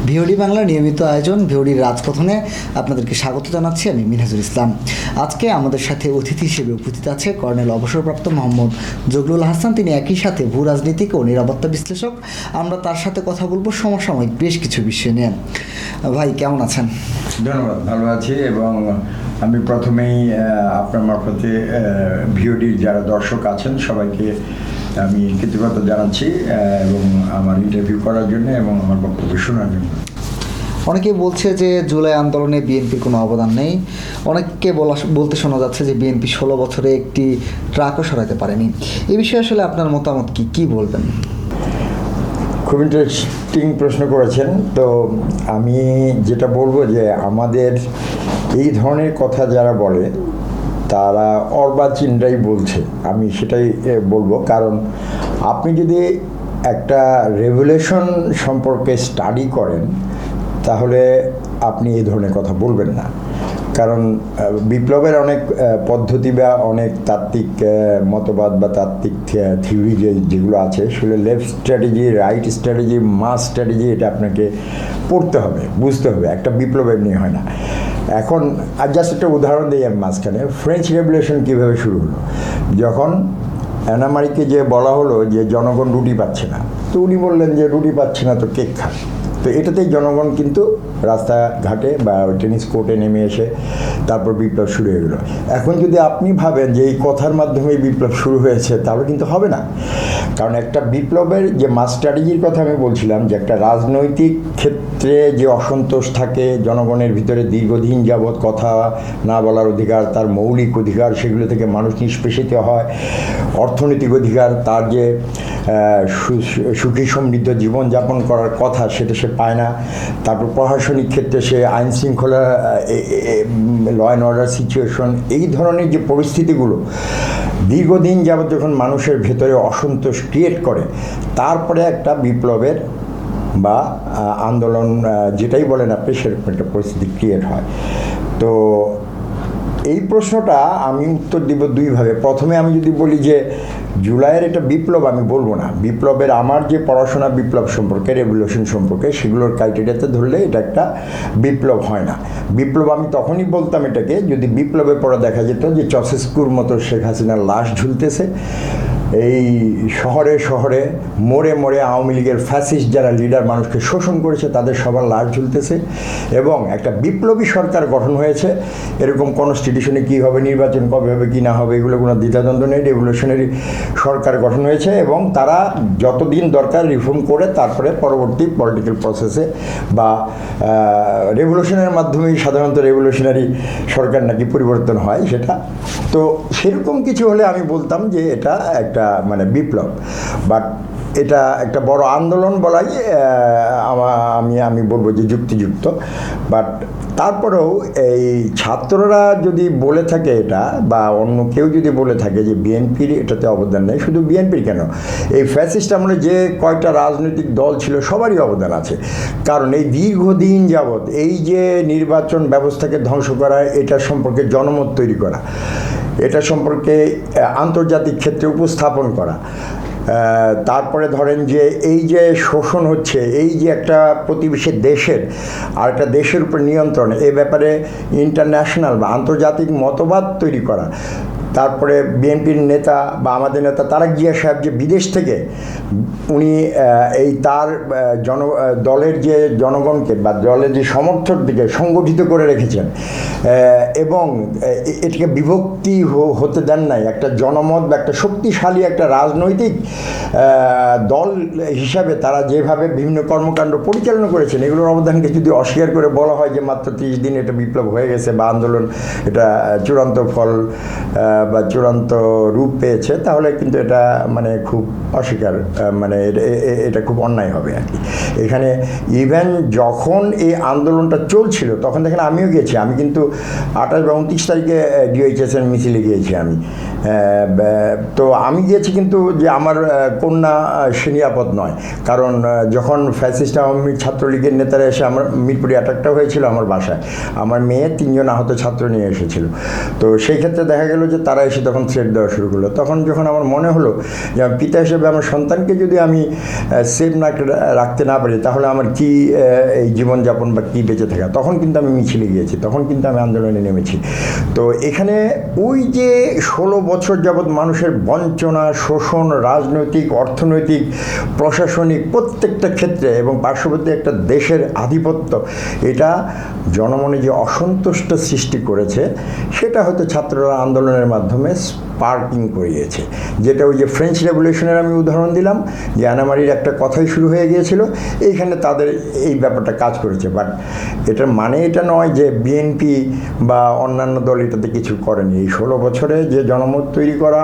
VOD বাংলার নিয়মিত আয়োজন ভিওডির রাজকথনে আপনাদেরকে স্বাগত জানাচ্ছি। আমি মিনহাজুল ইসলাম। আজকে আমাদের সাথে অতিথি হিসেবে উপস্থিত আছে কর্নেল অবসরপ্রাপ্ত মোহাম্মদ জগলুল হাসান। তিনি একই সাথে ভূ রাজনীতিক ও নিরাপত্তা বিশ্লেষক। আমরা তার সাথে কথা বলবো সমসাময়িক বেশ কিছু বিষয় নিয়ে। ভাই কেমন আছেন? ধন্যবাদ, ভালো আছি। এবং আমি প্রথমেই আপনার মারফতে ভিওডির যারা দর্শক আছেন সবাইকে আমি কৃতজ্ঞতা জানাচ্ছি এবং আমার ইন্টারভিউ করার জন্য এবং আমার বক্তব্য শোনার জন্য। অনেকে বলছে যে জুলাই আন্দোলনে বিএনপির কোনো অবদান নেই। অনেককে বলতে শোনা যাচ্ছে যে বিএনপি 16 বছরে একটি ট্রাকও সরাতে পারেনি। এই বিষয়ে আসলে আপনার মতামত কি বলবেন? খুব ইন্টারেস্টিং প্রশ্ন করেছেন। তো আমি যেটা বলবো যে আমাদের এই ধরনের কথা যারা বলে তারা অর্বাচীনরাই বলছে, আমি সেটাই বলবো। কারণ আপনি যদি একটা রেভলিউশন সম্পর্কে স্টাডি করেন তাহলে আপনি এই ধরনের কথা বলবেন না। কারণ বিপ্লবের অনেক পদ্ধতি বা অনেক তাত্ত্বিক মতবাদ বা তাত্ত্বিক থিওরি যেগুলো আছে সেগুলো লেফট স্ট্র্যাটেজি, রাইট স্ট্র্যাটেজি, মাস স্ট্র্যাটেজি, এটা আপনাকে পড়তে হবে, বুঝতে হবে। একটা বিপ্লব এমনি হয় না। এখন আর জাস্ট একটা উদাহরণ দিই আমি মাঝখানে। ফ্রেঞ্চ রেভলিউশন কীভাবে শুরু হলো? যখন অ্যানামারিকে যে বলা হলো যে জনগণ রুটি পাচ্ছে না, তো উনি বললেন যে রুটি পাচ্ছে না তো কেক খান। তো এটাতেই জনগণ কিন্তু রাস্তাঘাটে বা টেনিস কোর্টে নেমে এসে তারপর বিপ্লব শুরু হয়ে গেলো। এখন যদি আপনি ভাবেন যে এই কথার মাধ্যমে বিপ্লব শুরু হয়েছে তাহলে কিন্তু হবে না। কারণ একটা বিপ্লবের যে মাস স্ট্র্যাটেজির কথা আমি বলছিলাম, যে একটা রাজনৈতিক ক্ষেত্রে যে অসন্তোষ থাকে জনগণের ভিতরে দীর্ঘদিন যাবৎ কথা না বলার অধিকার, তার মৌলিক অধিকার, সেগুলো থেকে মানুষ নিষ্পেষিত হয়। অর্থনৈতিক অধিকার, তার যে সুখী সমৃদ্ধ জীবনযাপন করার কথা সেটা সে পায় না। তারপর প্রশাসনিক ক্ষেত্রে সে আইন শৃঙ্খলা, ল অ্যান্ড অর্ডার সিচুয়েশন, এই ধরনের যে পরিস্থিতিগুলো দীর্ঘদিন যাবৎ যখন মানুষের ভেতরে অসন্তোষ ক্রিয়েট করে, তারপরে একটা বিপ্লবের বা আন্দোলন যেটাই বলেন আপনি, সেরকম একটা পরিস্থিতি ক্রিয়েট হয়। তো এই প্রশ্নটা আমি উত্তর দিব দুইভাবে। প্রথমে আমি যদি বলি যে জুলাইয়ের এটা বিপ্লব, আমি বলবো না। বিপ্লবের আমার যে পড়াশোনা বিপ্লব সম্পর্কে, রেভলিউশন সম্পর্কে, সেগুলোর ক্রাইটেরিয়াতে ধরলে এটা একটা বিপ্লব হয় না। বিপ্লব আমি তখনই বলতাম এটাকে যদি বিপ্লবের পরে দেখা যেত যে চসেস্কুর মতো শেখ হাসিনার লাশ ঝুলতেছে এই শহরে শহরে, মোড়ে মোড়ে আওয়ামী লীগের ফ্যাসিস্ট যারা লিডার মানুষকে শোষণ করেছে তাদের সবার লাশ ঝুলতেছে, এবং একটা বিপ্লবী সরকার গঠন হয়েছে। এরকম কনস্টিটিউশনে কী হবে, নির্বাচন কবে হবে কি না হবে, এগুলো কোনো দ্বিধাদ্বন্দ্ব নেই। রেভলিউশনারি সরকার গঠন হয়েছে এবং তারা যতদিন দরকার রিফর্ম করে তারপরে পরবর্তী পলিটিক্যাল প্রসেসে বা রেভলিউশনের মাধ্যমেই সাধারণত রেভলিউশনারি সরকার নাকি পরিবর্তন হয় সেটা। তো সেরকম কিছু হলে আমি বলতাম যে এটা একটা মানে বিপ্লব। বাট এটা একটা বড় আন্দোলন বলাই আমি বলবো যে যুক্তিযুক্ত। বাট তারপরেও এই ছাত্ররা যদি বলে থাকে এটা, বা অন্য কেউ যদি বলে থাকে যে বিএনপির এটাতে অবদান নেই, শুধু বিএনপির কেন, এই ফ্যাসিস্ট আমলে যে কয়টা রাজনৈতিক দল ছিল সবারই অবদান আছে। কারণ এই দীর্ঘদিন যাবৎ এই যে নির্বাচন ব্যবস্থাকে ধ্বংস করা, এটা সম্পর্কে জনমত তৈরি করা, এটা সম্পর্কে আন্তর্জাতিক ক্ষেত্রে উপস্থাপন করা, তারপরে ধরেন যে এই যে শোষণ হচ্ছে, এই যে একটা প্রতিবেশী দেশের আর একটা দেশের উপর নিয়ন্ত্রণ, এই ব্যাপারে ইন্টারন্যাশনাল বা আন্তর্জাতিক মতবাদ তৈরি করা। তারপরে বিএনপির নেতা বা আমাদের নেতা তারেক জিয়া সাহেব যে বিদেশ থেকে উনি এই তার দলের যে জনগণকে বা দলের যে সমর্থকদেরকে সংগঠিত করে রেখেছেন এবং এটাকে বিভক্তি হতে দেন নাই। একটা জনমত বা একটা শক্তিশালী একটা রাজনৈতিক দল হিসাবে তারা যেভাবে বিভিন্ন কর্মকাণ্ড পরিচালনা করেছেন, এগুলোর অবদানকে যদি অস্বীকার করে বলা হয় যে মাত্র 30 দিন এটা বিপ্লব হয়ে গেছে বা আন্দোলন এটা চূড়ান্ত ফল বা চূড়ান্ত রূপ পেয়েছে, তাহলে কিন্তু এটা মানে খুব অস্বীকার, মানে এটা খুব অন্যায় হবে আর কি। এখানে ইভেন যখন এই আন্দোলনটা চলছিল তখন দেখেন আমিও গিয়েছি। আমি কিন্তু 28 বা 29 তারিখে ডিওএইচএসের মিছিলে গিয়েছি আমি, তো আমি গিয়েছি কিন্তু যে আমার কন্যা সে নিরাপদ নয়, কারণ যখন ফ্যাসিস্ট আওয়ামী লীগ ছাত্রলীগের নেতারা এসে আমার মিরপুরে অ্যাটাকটা হয়েছিল আমার বাসায়, আমার মেয়ে 3 জন আহত ছাত্র নিয়ে এসেছিল। তো সেই ক্ষেত্রে দেখা গেল যে তারা এসে তখন থ্রেট দেওয়া শুরু করলো। তখন যখন আমার মনে হলো যে পিতা হিসেবে আমার সন্তানকে যদি আমি সেফ না রাখতে না পারি, তাহলে আমার কি এই জীবনযাপন বা কী বেঁচে থাকা, তখন কিন্তু আমি মিছিলে গিয়েছি, তখন কিন্তু আমি আন্দোলনে নেমেছি। তো এখানে ওই যে 16 বছর যাবৎ মানুষের বঞ্চনা, শোষণ, রাজনৈতিক, অর্থনৈতিক, প্রশাসনিক প্রত্যেকটা ক্ষেত্রে এবং পার্শ্ববর্তী একটা দেশের আধিপত্য, এটা জনমনে যে অসন্তুষ্ট সৃষ্টি করেছে, সেটা হয়তো ছাত্ররা আন্দোলনের মাধ্যমে স্পার্কিং করিয়েছে। যেটা ওই যে ফ্রেঞ্চ রেভলিউশনের আমি উদাহরণ দিলাম, যে আনামারির একটা কথাই শুরু হয়ে গিয়েছিল, এইখানে তাদের এই ব্যাপারটা কাজ করেছে। বাট এটার মানে এটা নয় যে বিএনপি বা অন্যান্য দল এটাতে কিছু করেনি। এই 16 বছরে যে জনমত তৈরি করা,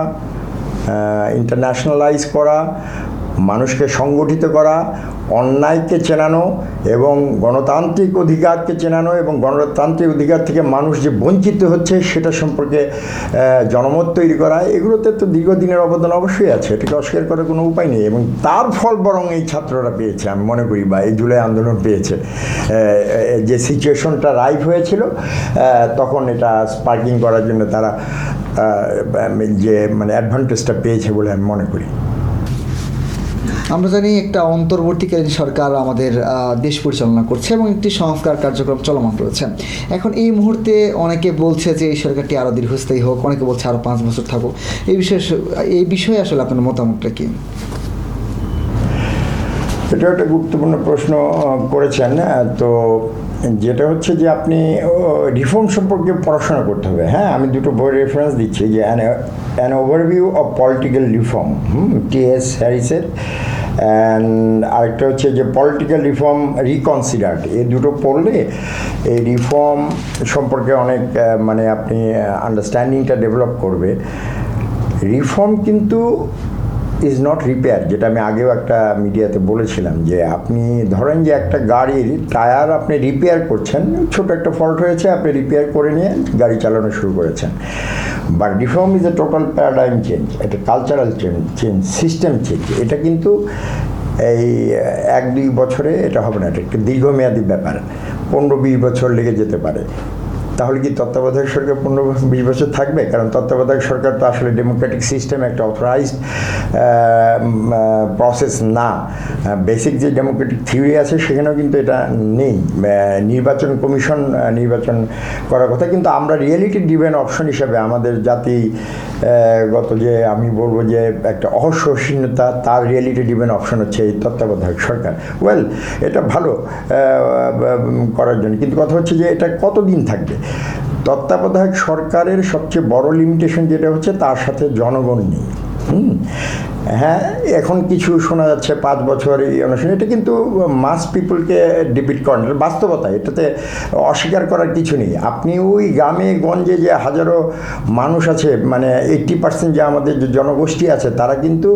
ইন্টারন্যাশনালাইজ করা, মানুষকে সংগঠিত করা, অন্যায়কে চেনানো এবং গণতান্ত্রিক অধিকারকে চেনানো এবং গণতান্ত্রিক অধিকার থেকে মানুষ যে বঞ্চিত হচ্ছে সেটা সম্পর্কে জনমত তৈরি করা, এগুলোতে তো দীর্ঘদিনের অবদান অবশ্যই আছে, এটাকে অস্বীকার করার কোনো উপায় নেই। এবং তার ফল বরং এই ছাত্ররা পেয়েছে আমি মনে করি, বা এই জুলাই আন্দোলন পেয়েছে। যে সিচুয়েশনটা রাইভ হয়েছিল তখন এটা স্পার্কিং করার জন্য তারা যে মানে অ্যাডভান্টেজটা পেয়েছে বলে আমি মনে করি। আমরা জানি একটা অন্তর্বর্তীকালীন সরকার আমাদের দেশ পরিচালনা করছে এবং একটি সংস্কার কার্যক্রম চলমান রয়েছে। এখন এই মুহূর্তে অনেকে বলছে যে এই সরকারটি আরও দীর্ঘস্থায়ী হোক, অনেকে বলছে আরও 5 বছর থাকুক। এই বিষয়ে আসলে আপনার মতামতটা কি? এটা একটা গুরুত্বপূর্ণ প্রশ্ন করেছেন। তো যেটা হচ্ছে যে আপনি রিফর্ম সম্পর্কে পড়াশোনা করতে হবে। হ্যাঁ, আমি দুটো বই রেফারেন্স দিচ্ছি, যে an overview of political reform, T S. হ্যারিসের, অ্যান্ড আরেকটা হচ্ছে যে পলিটিক্যাল রিফর্ম রিকনসিডার্ড। এই দুটো পড়লে এই রিফর্ম সম্পর্কে অনেক মানে আপনি আন্ডারস্ট্যান্ডিংটা ডেভেলপ করবে। রিফর্ম কিন্তু ইজ নট রিপেয়ার, যেটা আমি আগেও একটা মিডিয়াতে বলেছিলাম, যে আপনি ধরেন যে একটা গাড়ির টায়ার আপনি রিপেয়ার করছেন, ছোট একটা ফল্ট হয়েছে, আপনি রিপেয়ার করে নিয়ে গাড়ি চালানো শুরু করেছেন। But reform is a total paradigm change, একটা কালচারাল চেঞ্জ, সিস্টেম চেঞ্জ। এটা কিন্তু এই 1-2 বছরে এটা হবে না, এটা একটা দীর্ঘমেয়াদী ব্যাপার, 15-20 বছর লেগে যেতে পারে। তাহলে কি তত্ত্বাবধায়ক সরকার 15-20 বছর থাকবে? কারণ তত্ত্বাবধায়ক সরকার তো আসলে ডেমোক্রেটিক সিস্টেম, একটা অথরাইজড প্রসেস না। বেসিক যে ডেমোক্রেটিক থিওরি আছে সেখানেও কিন্তু এটা নেই। নির্বাচন কমিশন নির্বাচন করার কথা, কিন্তু আমরা রিয়েলিটি ড্রিভেন অপশন হিসাবে আমাদের জাতিগত যে আমি বলবো যে একটা অসহিষ্ণুতা, তার রিয়েলিটি ড্রিভেন অপশন হচ্ছে এই তত্ত্বাবধায়ক সরকার। ওয়েল, এটা ভালো করার জন্য, কিন্তু কথা হচ্ছে যে এটা কতদিন থাকবে। তত্ত্বাবধায়ক সরকারের সবচেয়ে বড় লিমিটেশন যেটা হচ্ছে, তার সাথে জনগণ নেই। হ্যাঁ, এখন কিছু শোনা যাচ্ছে 5 বছর এই অনুষ্ঠান, এটা কিন্তু মাস পিপলকে ডিপিট করেন, এটা বাস্তবতা, এটাতে অস্বীকার করার কিছু নেই। আপনি ওই গ্রামে গঞ্জে যে হাজারো মানুষ আছে, মানে 80% যে আমাদের যে জনগোষ্ঠী আছে, তারা কিন্তু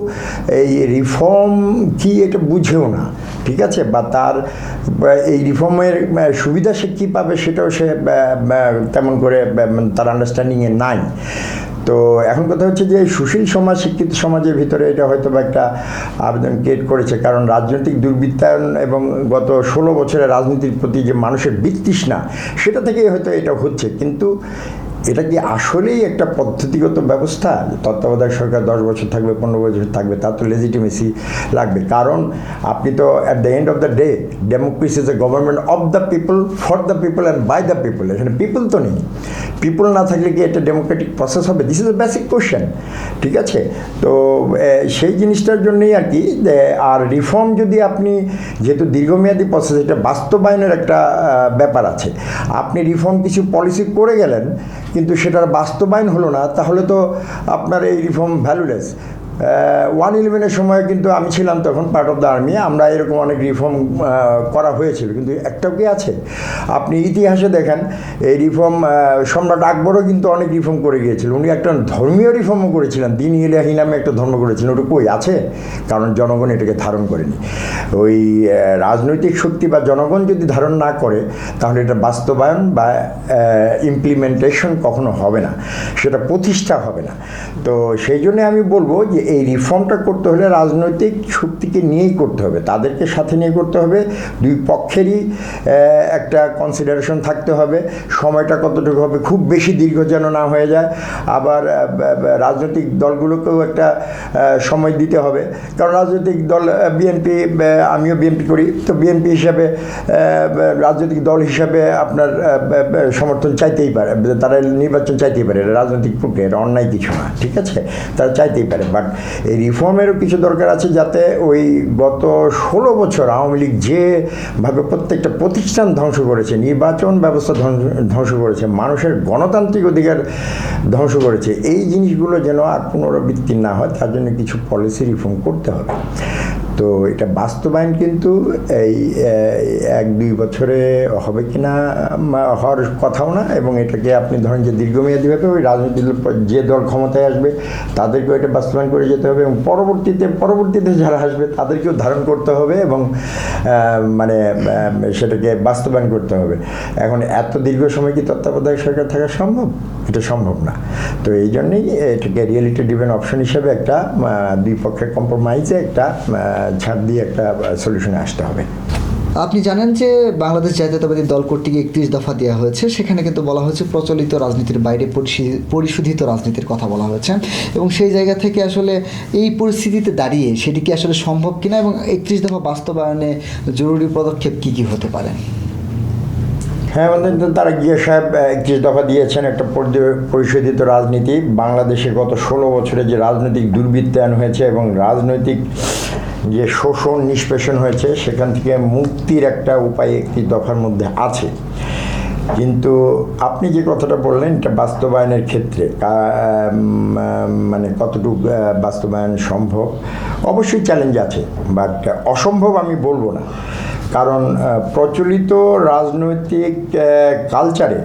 এই রিফর্ম কি এটা বুঝেও না, ঠিক আছে, বা তার এই রিফর্মের সুবিধা সে কী পাবে সেটাও সে তেমন করে তার আন্ডারস্ট্যান্ডিংয়ে নাই। তো এখন কথা হচ্ছে যে সুশীল সমাজ, শিক্ষিত সমাজের ভিতরে এটা হয়তো বা একটা আবেদন ক্রিয়েট করেছে, কারণ রাজনৈতিক দুর্বৃত্তায়ন এবং গত 16 বছরের রাজনীতির প্রতি যে মানুষের বিতৃষ্ণা, সেটা থেকেই হয়তো এটা হচ্ছে। কিন্তু এটা কি আসলেই একটা পদ্ধতিগত ব্যবস্থা? তত্ত্বাবধায়ক সরকার 10 বছর থাকবে, 15 বছর থাকবে, তার তো লেজিটিমেসি লাগবে। কারণ আপনি তো at the end of the day, democracy is a government of the people, for the people and by the people. এখানে পিপল তো নেই। পিপল না থাকলে কি এটা ডেমোক্রেটিক প্রসেস হবে? This is a basic question, ঠিক আছে। তো সেই জিনিসটার জন্যই আর কি। আর রিফর্ম যদি আপনি, যেহেতু দীর্ঘমেয়াদী প্রসেস, এটা বাস্তবায়নের একটা ব্যাপার আছে। আপনি রিফর্ম কিছু পলিসি করে গেলেন, কিন্তু সেটার বাস্তবায়ন হলো না, তাহলে তো আপনার এই রিফর্ম ভ্যালুলেস। 1/11-এর সময় কিন্তু আমি ছিলাম তখন পার্ট অফ দ্য আর্মি, আমরা এরকম অনেক রিফর্ম করা হয়েছিল, কিন্তু একটাও কি আছে? আপনি ইতিহাসে দেখেন এই রিফর্ম সম্রাট আকবরও কিন্তু অনেক রিফর্ম করে গিয়েছিল, উনি একটা ধর্মীয় রিফর্মও করেছিলেন, দিন ইলাহি নামে একটা ধর্ম করেছিলেন, ওটা কই আছে? কারণ জনগণ এটাকে ধারণ করেনি। ওই রাজনৈতিক শক্তি বা জনগণ যদি ধারণ না করে তাহলে এটা বাস্তবায়ন বা ইমপ্লিমেন্টেশন কখনো হবে না, সেটা প্রতিষ্ঠা হবে না। তো সেই জন্য আমি বলবো যে এই রিফর্মটা করতে হলে রাজনৈতিক শক্তিকে নিয়েই করতে হবে, তাদেরকে সাথে নিয়ে করতে হবে, দুই পক্ষেরই একটা কনসিডারেশন থাকতে হবে, সময়টা কতটুকু হবে, খুব বেশি দীর্ঘ যেন না হয়ে যায়। আবার রাজনৈতিক দলগুলোকেও একটা সময় দিতে হবে, কারণ রাজনৈতিক দল বিএনপি, আমিও বিএনপি করি, তো বিএনপি হিসাবে রাজনৈতিক দল হিসাবে আপনার সমর্থন চাইতেই পারে, তারা নির্বাচন চাইতেই পারে, এটা রাজনৈতিক প্রক্রিয়া, এটা অন্যায় কিছু না, ঠিক আছে, তারা চাইতেই পারে। বাট এই রিফর্মেরও কিছু দরকার আছে, যাতে ওই গত 16 বছর আওয়ামী লীগ যেভাবে প্রত্যেকটা প্রতিষ্ঠান ধ্বংস করেছে, নির্বাচন ব্যবস্থা ধ্বংস করেছে, মানুষের গণতান্ত্রিক অধিকার ধ্বংস করেছে, এই জিনিসগুলো যেন আর পুনরাবৃত্তি না হয় তার জন্য কিছু পলিসি রিফর্ম করতে হবে। তো এটা বাস্তবায়ন কিন্তু এই 1-2 বছরে হবে কি না হওয়ার কথাও না, এবং এটাকে আপনি ধরেন যে দীর্ঘমেয়াদীভাবে ওই রাজনৈতিক যে দল ক্ষমতায় আসবে তাদেরকেও এটা বাস্তবায়ন করে যেতে হবে, এবং পরবর্তীতে যারা আসবে তাদেরকেও ধারণ করতে হবে, এবং মানে সেটাকে বাস্তবায়ন করতে হবে। এখন এত দীর্ঘ সময় কি তত্ত্বাবধায়ক সরকার থাকা সম্ভব? এটা সম্ভব না। তো এই জন্যই এটাকে রিয়েলিটি ড্রিভেন অপশন হিসেবে একটা দুই পক্ষের কম্প্রোমাইজে একটা ছাড় দিয়ে একটা সলিউশনে আসতে হবে। আপনি জানেন যে বাংলাদেশ জাতীয়তাবাদী দল কর্তৃক 31 দফা দেওয়া হয়েছে, সেখানে কিন্তু বলা হয়েছে প্রচলিত রাজনীতির বাইরে পরিশোধিত রাজনীতির কথা বলা হয়েছে, এবং সেই জায়গা থেকে আসলে এই পরিস্থিতিতে দাঁড়িয়ে সেটি কি আসলে সম্ভব কিনা, এবং 31 দফা বাস্তবায়নে জরুরি পদক্ষেপ কি কি হতে পারে? হ্যাঁ, আমাদের তারা গিয়ে সাহেব 31 দফা দিয়েছেন, একটা পরিশোধিত রাজনীতি। বাংলাদেশে গত 16 বছরে যে রাজনৈতিক দুর্বৃত্তায়ন হয়েছে এবং রাজনৈতিক যে শোষণ নিষ্পেষণ হয়েছে, সেখান থেকে মুক্তির একটা উপায় 31 দফার মধ্যে আছে। কিন্তু আপনি যে কথাটা বললেন এটা বাস্তবায়নের ক্ষেত্রে মানে কতটুকু বাস্তবায়ন সম্ভব, অবশ্যই চ্যালেঞ্জ আছে, বাট অসম্ভব আমি বলবো না। কারণ প্রচলিত রাজনৈতিক কালচারে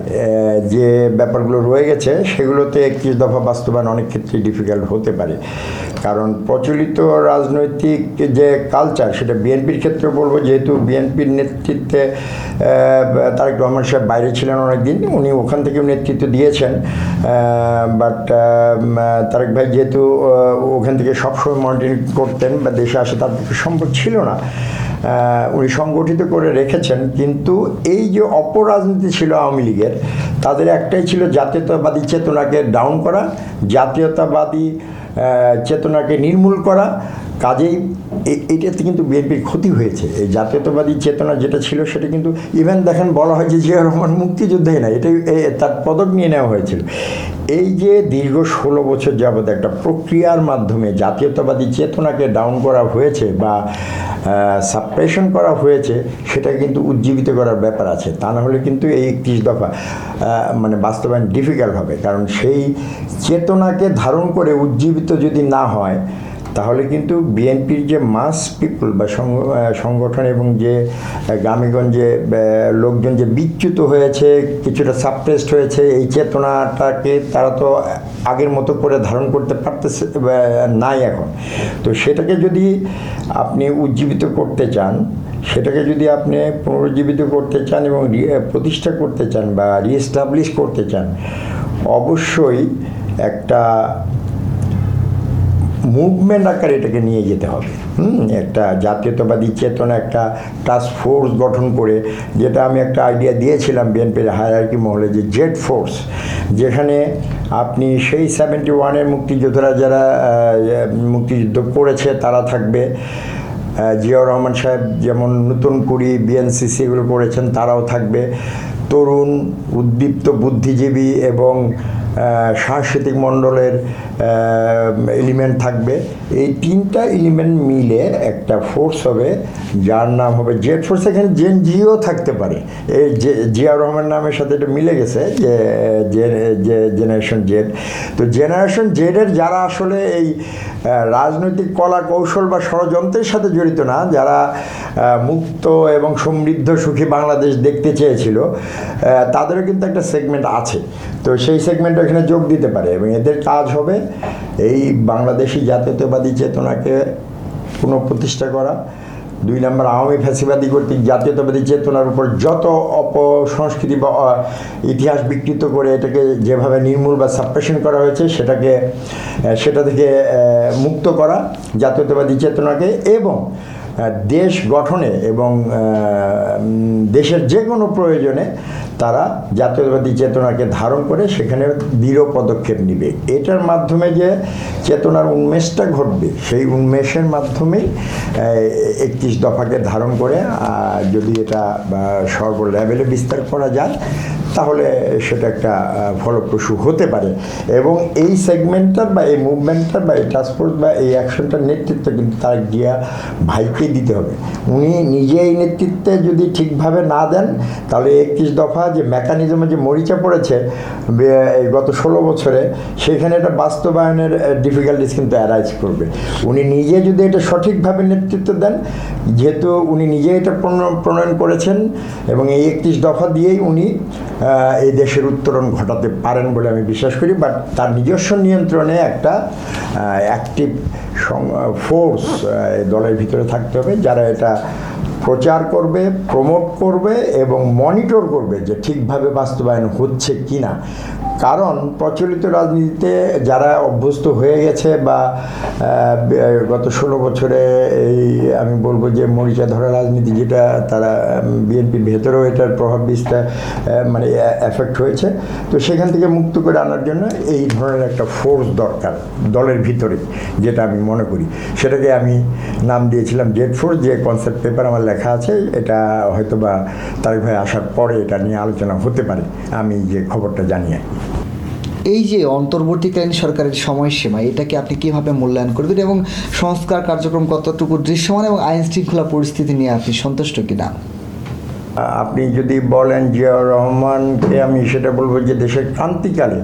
যে ব্যাপারগুলো রয়ে গেছে সেগুলোতে 31 দফা বাস্তবায়ন অনেক ক্ষেত্রে ডিফিকাল্ট হতে পারে। কারণ প্রচলিত রাজনৈতিক যে কালচার, সেটা বিএনপির ক্ষেত্রে বলবো, যেহেতু বিএনপির নেতৃত্বে তারেক রহমান সাহেব বাইরে ছিলেন অনেকদিন, উনি ওখান থেকেও নেতৃত্ব দিয়েছেন, বাট তারেক ভাই যেহেতু ওখান থেকে সবসময় মনিটরিং করতেন বা দেশে আসে তার পক্ষে সম্ভব ছিল না, উনি সংগঠিত করে রেখেছেন। কিন্তু এই যে অপরাজনীতি ছিল আওয়ামী লীগের, তাদের একটাই ছিল জাতীয়তাবাদী চেতনাকে ডাউন করা, জাতীয়তাবাদী চেতনাকে নির্মূল করা। কাজেই এইটাতে কিন্তু বিএনপির ক্ষতি হয়েছে। এই জাতীয়তাবাদী চেতনা যেটা ছিল সেটা কিন্তু ইভেন দেখেন বলা হয় যে জিয়া রহমান মুক্তিযোদ্ধাই না, এটাই তার পদক নিয়ে নেওয়া হয়েছিল। এই যে দীর্ঘ 16 বছর যাবৎ একটা প্রক্রিয়ার মাধ্যমে জাতীয়তাবাদী চেতনাকে ডাউন করা হয়েছে বা সাপ্রেশন করা হয়েছে, সেটা কিন্তু উজ্জীবিত করার ব্যাপার আছে। তা না হলে কিন্তু এই 31 দফা মানে বাস্তবায়ন ডিফিকাল্ট হবে। কারণ সেই চেতনাকে ধারণ করে উজ্জীবিত যদি না হয়, তাহলে কিন্তু বিএনপির যে মাস পিপল বা সংগঠন এবং যে গ্রামেগঞ্জে লোকজন যে বিচ্যুত হয়েছে, কিছুটা সাপ্রেসড হয়েছে, এই চেতনাটাকে তারা তো আগের মতো করে ধারণ করতে পারতেছে নাই এখন। তো সেটাকে যদি আপনি উজ্জীবিত করতে চান, সেটাকে যদি আপনি পুনরুজ্জীবিত করতে চান এবং প্রতিষ্ঠা করতে চান বা রিএস্টাবলিশ করতে চান, অবশ্যই একটা মুভমেন্ট আকারে এটাকে নিয়ে যেতে হবে। একটা জাতীয়তাবাদী চেতনা, একটা টাস্ক ফোর্স গঠন করে, যেটা আমি একটা আইডিয়া দিয়েছিলাম বিএনপির হায়ারার্কি মহলে, যে জেড ফোর্স, যেখানে আপনি সেই 71-এর মুক্তিযোদ্ধারা যারা মুক্তিযুদ্ধ করেছে তারা থাকবে, জিয়াউর রহমান সাহেব যেমন নতুন কুড়ি বিএনসিসি এগুলো করেছেন তারাও থাকবে, তরুণ উদ্দীপ্ত বুদ্ধিজীবী এবং সাংস্কৃতিক মণ্ডলের এলিমেন্ট থাকবে। এই তিনটা এলিমেন্ট মিলে একটা ফোর্স হবে, যার নাম হবে জেড ফোর্স। এখানে জেন জিও থাকতে পারে, এই জিয়াউর রহমান নামের সাথে এটা মিলে গেছে যে জেনারেশন জেড। তো জেনারেশন জেডের যারা আসলে এই রাজনৈতিক কলা কৌশল বা ষড়যন্ত্রের সাথে জড়িত না, যারা মুক্ত এবং সমৃদ্ধ সুখী বাংলাদেশ দেখতে চেয়েছিল, তাদেরও কিন্তু একটা সেগমেন্ট আছে। তো সেই সেগমেন্ট এখানে যোগ দিতে পারে এবং এদের কাজ হবে এই বাংলাদেশি জাতীয়তাবাদী চেতনাকে পুনঃপ্রতিষ্ঠা করা। 2 নম্বর, আওয়ামী ফ্যাসিবাদী কর্তৃক জাতীয়তাবাদী চেতনার উপর যত অপসংস্কৃতি বা ইতিহাস বিকৃত করে এটাকে যেভাবে নির্মূল বা সাপ্রেশন করা হয়েছে সেটা থেকে মুক্ত করা জাতীয়তাবাদী চেতনাকে, এবং দেশ গঠনে এবং দেশের যে কোনো প্রয়োজনে তারা জাতীয়তাবাদী চেতনাকে ধারণ করে সেখানে দৃঢ় পদক্ষেপ নেবে। এটার মাধ্যমে যে চেতনার উন্মেষটা ঘটবে, সেই উন্মেষের মাধ্যমেই 31 দফাকে ধারণ করে যদি এটা সর্ব লেভেলে বিস্তার করা যায়, তাহলে সেটা একটা ফলপ্রসূ হতে পারে। এবং এই সেগমেন্টটার বা এই মুভমেন্টটার বা এই টাস্কফোর্স বা এই অ্যাকশনটার নেতৃত্ব কিন্তু তার জিয়া ভাইকে দিতে হবে। উনি নিজে এই নেতৃত্বে যদি ঠিকভাবে না দেন, তাহলে 31 দফা যে মেকানিজমে যে মরিচা পড়েছে এই গত 16 বছরে, সেখানে এটা বাস্তবায়নের ডিফিকাল্টিস কিন্তু অ্যারাইজ করবে। উনি নিজে যদি এটা সঠিকভাবে নেতৃত্ব দেন, যেহেতু উনি নিজে এটা প্রণয়ন করেছেন এবং এই 31 দফা দিয়েই উনি এই দেশের উত্তরণ ঘটাতে পারেন বলে আমি বিশ্বাস করি। বাট তার নিজস্ব নিয়ন্ত্রণে একটা অ্যাক্টিভ ফোর্স দলের ভিতরে থাকতে হবে, যারা এটা প্রচার করবে, প্রমোট করবে এবং মনিটর করবে যে ঠিকভাবে বাস্তবায়ন হচ্ছে কি না। কারণ প্রচলিত রাজনীতিতে যারা অভ্যস্ত হয়ে গেছে বা গত 16 বছরে এই আমি বলবো যে মরিচা ধরা রাজনীতি, যেটা তারা বিএনপির ভেতরেও এটার প্রভাব বিস্তার মানে এফেক্ট হয়েছে, তো সেখান থেকে মুক্ত করে আনার জন্য এই ধরনের একটা ফোর্স দরকার দলের ভিতরে, যেটা আমি মনে করি। সেটাকে আমি নাম দিয়েছিলাম জেড ফোর্স। যে কনসেপ্ট পেপার আমার লেখা আছে, এটা হয়তো বা তারেক ভাই আসার পরে এটা নিয়ে আলোচনা হতে পারে, আমি যে খবরটা জানি। এই যে অন্তর্বর্তীকালীন সরকারের সময়সীমা, এটাকে আপনি কীভাবে মূল্যায়ন করবেন এবং সংস্কার কার্যক্রম কতটুকু দৃশ্যমান এবং আইন শৃঙ্খলা পরিস্থিতি নিয়ে আপনি সন্তুষ্ট কিনা? আপনি যদি বলেন জিয়াউর রহমানকে, আমি সেটা বলবো যে দেশের ক্রান্তিকালে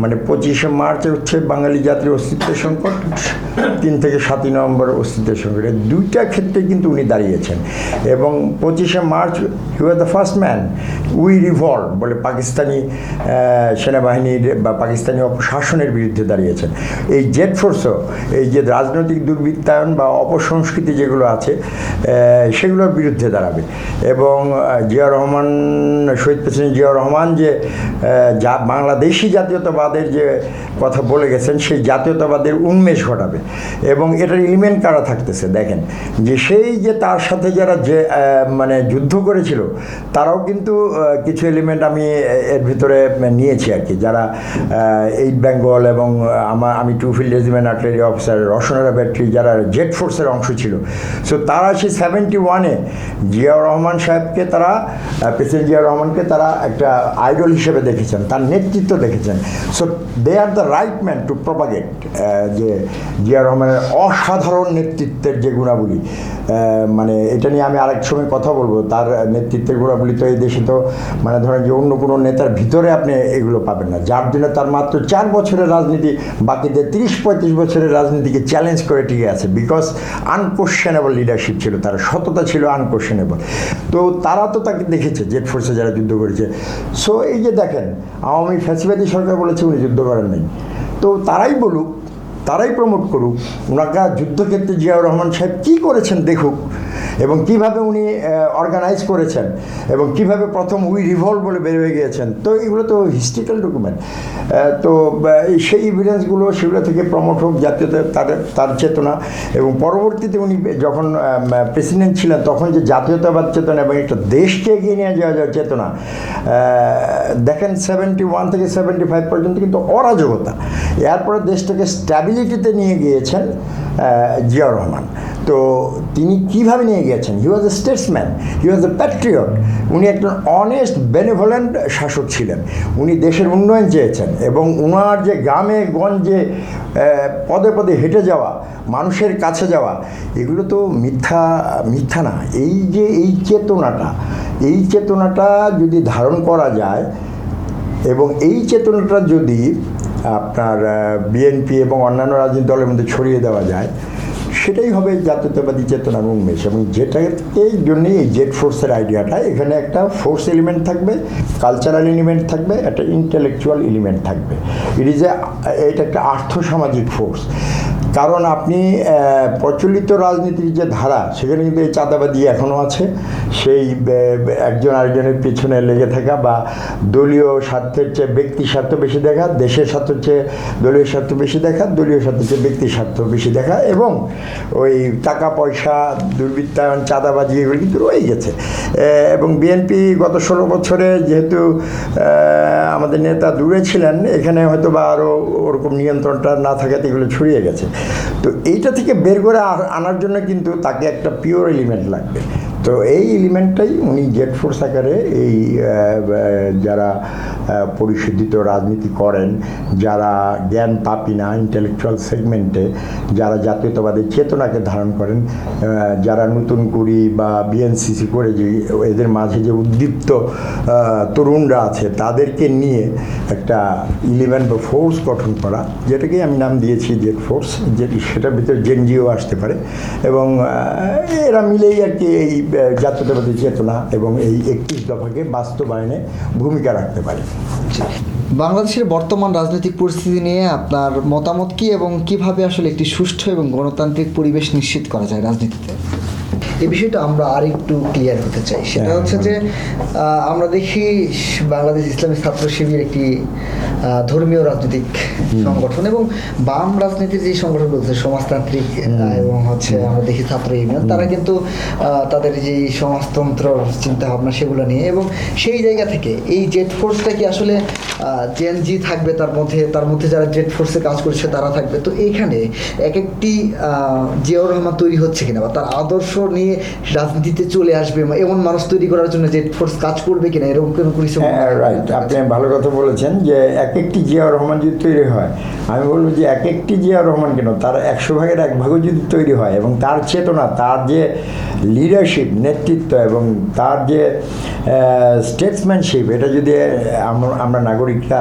মানে 25শে মার্চ হচ্ছে বাঙালি জাতির অস্তিত্বের সংকট, 3 থেকে 7 নভেম্বর অস্তিত্বের সংকট, এই দুইটা ক্ষেত্রে কিন্তু উনি দাঁড়িয়েছেন। এবং 25শে March he was the first man we revolt বলে পাকিস্তানি সেনাবাহিনীর বা পাকিস্তানি অপশাসনের বিরুদ্ধে দাঁড়িয়েছেন। এই জেড ফোর্সও এই যে রাজনৈতিক দুর্বৃত্তায়ন বা অপসংস্কৃতি যেগুলো আছে সেগুলোর বিরুদ্ধে দাঁড়াবে। এবং জিয়াউর রহমান, শহীদ প্রেসিডেন্ট জিয়াউর রহমান যে বাংলাদেশি জাতীয়তাবাদের যে কথা বলে গেছেন, সেই জাতীয়তাবাদের উন্মেষ ঘটাবে। এবং এটার এলিমেন্ট কারা থাকতেছে দেখেন, যে সেই যে তার সাথে যারা যে মানে যুদ্ধ করেছিল, তারাও কিন্তু কিছু এলিমেন্ট আমি এর ভিতরে নিয়েছি আর কি, যারা 8 বেঙ্গল এবং আমি 2 ফিল্ড রেজিমেন্ট আর্টিলারি অফিসার, রসনারা ব্যাটারি, যারা জেড ফোর্সের অংশ ছিল। সো তারা সেই 71-এ জিয়াউর রহমান সাহেবকে, তারা প্রেসিডেন্ট জিয়াউর রহমানকে তারা একটা আইডল হিসেবে দেখেছেন, তার নেতৃত্ব দেখেছেন। So they are the right man to propagate যে জিয়াউর রহমানের অসাধারণ নেতৃত্বের যে গুণাবলী, মানে এটা নিয়ে আমি আরেক সময় কথা বলবো। তার নেতৃত্বের গুণাবলী তো এই দেশে তো মানে ধরেন যে অন্য কোনো নেতার ভিতরে আপনি এগুলো পাবেন না, যার জন্য তার মাত্র 4 বছরের রাজনীতি বাকিদের 30-35 বছরের রাজনীতিকে চ্যালেঞ্জ করে টিকে আছে। বিকজ আনকোশ্চেনেবল লিডারশিপ ছিল, তার সততা ছিল আনকোশ্চেনেবল। তো তারা তো তাকে দেখেছে, জেড ফোর্সে যারা যুদ্ধ করেছে। সো এই যে দেখেন, আওয়ামী ফ্যাসিবাদী সরকার বলেছে উনি যুদ্ধ করেন নাই, তো তারাই বলুক, তারাই প্রমোট করুক, ওনাকে যুদ্ধক্ষেত্রে জিয়াউর রহমান সাহেব কী করেছেন দেখুক, এবং কিভাবে উনি অর্গানাইজ করেছেন এবং কিভাবে প্রথম উই রিভল্ট বলে বের হয়ে গিয়েছেন। তো এগুলো তো হিস্ট্রিক্যাল ডকুমেন্ট। তো সেই এভিডেন্সগুলো সেগুলো থেকে প্রমোট হোক জাতীয়তা তার চেতনা। এবং পরবর্তীতে উনি যখন প্রেসিডেন্ট ছিলেন, তখন যে জাতীয়তাবাদ চেতনা এবং একটা দেশকে এগিয়ে নিয়ে যাওয়া যায় চেতনা, দেখেন 71 থেকে 75 পর্যন্ত কিন্তু অরাজকতা, এরপরে দেশটাকে স্ট্যাবিলিটিতে নিয়ে গিয়েছেন জিয়াউর রহমান। তো তিনি কিভাবে নিয়ে গেছেন? He was a statesman, he was a patriot. উনি একজন অনেস্ট বেনেভোলেন্ট শাসক ছিলেন। উনি দেশের উন্নয়ন চেয়েছেন এবং উনার যে গ্রামে গঞ্জে পদে পদে হেঁটে যাওয়া, মানুষের কাছে যাওয়া, এগুলো তো মিথ্যা না। এই চেতনাটা যদি ধারণ করা যায় এবং এই চেতনাটা যদি আপনার বিএনপি এবং অন্যান্য রাজনৈতিক দলের মধ্যে ছড়িয়ে দেওয়া যায়, সেটাই হবে জাতীয়তাবাদী চেতনার উন্মেষ। এবং যেটাকে জন্যই এই জেড ফোর্সের আইডিয়াটা, এখানে একটা ফোর্স এলিমেন্ট থাকবে, কালচারাল এলিমেন্ট থাকবে, একটা ইন্টেলেকচুয়াল এলিমেন্ট থাকবে। এটা একটা আর্থসামাজিক ফোর্স। কারণ আপনি প্রচলিত রাজনীতির যে ধারা, সেখানে কিন্তু এই চাঁদাবাজি এখনও আছে। সেই একজন আরেকজনের পিছনে লেগে থাকা বা দলীয় স্বার্থের চেয়ে ব্যক্তি স্বার্থ বেশি দেখা, দেশের স্বার্থের চেয়ে দলীয় স্বার্থ বেশি দেখা, দলীয় স্বার্থের চেয়ে ব্যক্তি স্বার্থ বেশি দেখা, এবং ওই টাকা পয়সা, দুর্বৃত্তায়ন, চাঁদাবাজি এগুলো কিন্তু রয়ে গেছে। এবং বিএনপি গত 16 বছরে যেহেতু আমাদের নেতা দূরে ছিলেন, এখানে হয়তো বা আরও ওরকম নিয়ন্ত্রণটা না থাকাতে এগুলো ছড়িয়ে গেছে। তো এইটা থেকে বের করে আনার জন্য কিন্তু তাকে একটা পিওর এলিমেন্ট লাগবে। তো এই এলিমেন্টটাই উনি জেড ফোর্স আকারে এই যারা পরিশোধিত রাজনীতি করেন, যারা জ্ঞান পাপী না, ইন্টেলেকচুয়াল সেগমেন্টে যারা জাতীয়তাবাদের চেতনাকে ধারণ করেন, যারা নতুন করি বা বিএনসিসি করে যে এদের মাঝে যে উদ্দীপ্ত তরুণরা আছে, তাদেরকে নিয়ে একটা ইলেভেন বা ফোর্স গঠন করা, যেটাকে আমি নাম দিয়েছি জেড ফোর্স। যে সেটার ভিতরে জেনজিও আসতে পারে এবং এরা মিলেই আর কি এই জাতীয়তাবাদী চেতনা এবং এই 31 দফাকে বাস্তবায়নে ভূমিকা রাখতে পারে। বাংলাদেশের বর্তমান রাজনৈতিক পরিস্থিতি নিয়ে আপনার মতামত কি, এবং কিভাবে আসলে একটি সুষ্ঠু এবং গণতান্ত্রিক পরিবেশ নিশ্চিত করা যায় রাজনীতিতে? এই বিষয়টা আমরা আরেকটু ক্লিয়ার হতে চাই। সেটা হচ্ছে যে আমরা দেখি বাংলাদেশ ইসলামী ছাত্র শিবির একটি ধর্মীয় রাজনৈতিক সংগঠন, এবং বাম রাজনীতির যে সংগঠন বলছে সমাজতান্ত্রিক এবং হচ্ছে আমরা দেখি ছাত্র ইউনিয়ন, তারা কিন্তু তাদের যে সমাজতন্ত্র চিন্তা ভাবনা সেগুলো নিয়ে, এবং সেই জায়গা থেকে এই জেড ফোর্সটা কি আসলে জেএনজি থাকবে, তার মধ্যে যারা জেড ফোর্সে কাজ করছে তারা থাকবে। তো এইখানে এক একটি জিয়াউর রহমান তৈরি হচ্ছে কিনা, বা তার আদর্শ নিয়ে রাজনীতিতে চলে আসবে এমন মানুষ তৈরি করার জন্য জেড ফোর্স কাজ করবে কিনা, এরকম কোনো কিছু? রাইট, আপনি ভালো কথা বলেছেন যে এক একটি জিয়াউর রহমান যদি তৈরি হয়, আমি বলবো যে এক একটি জিয়াউর রহমান কেন, তার 100 ভাগের 1 ভাগও যদি তৈরি হয় এবং তার চেতনা, তার যে লিডারশিপ, নেতৃত্ব এবং তার যে স্টেটসম্যানশিপ, এটা যদি আমরা নাগরিকরা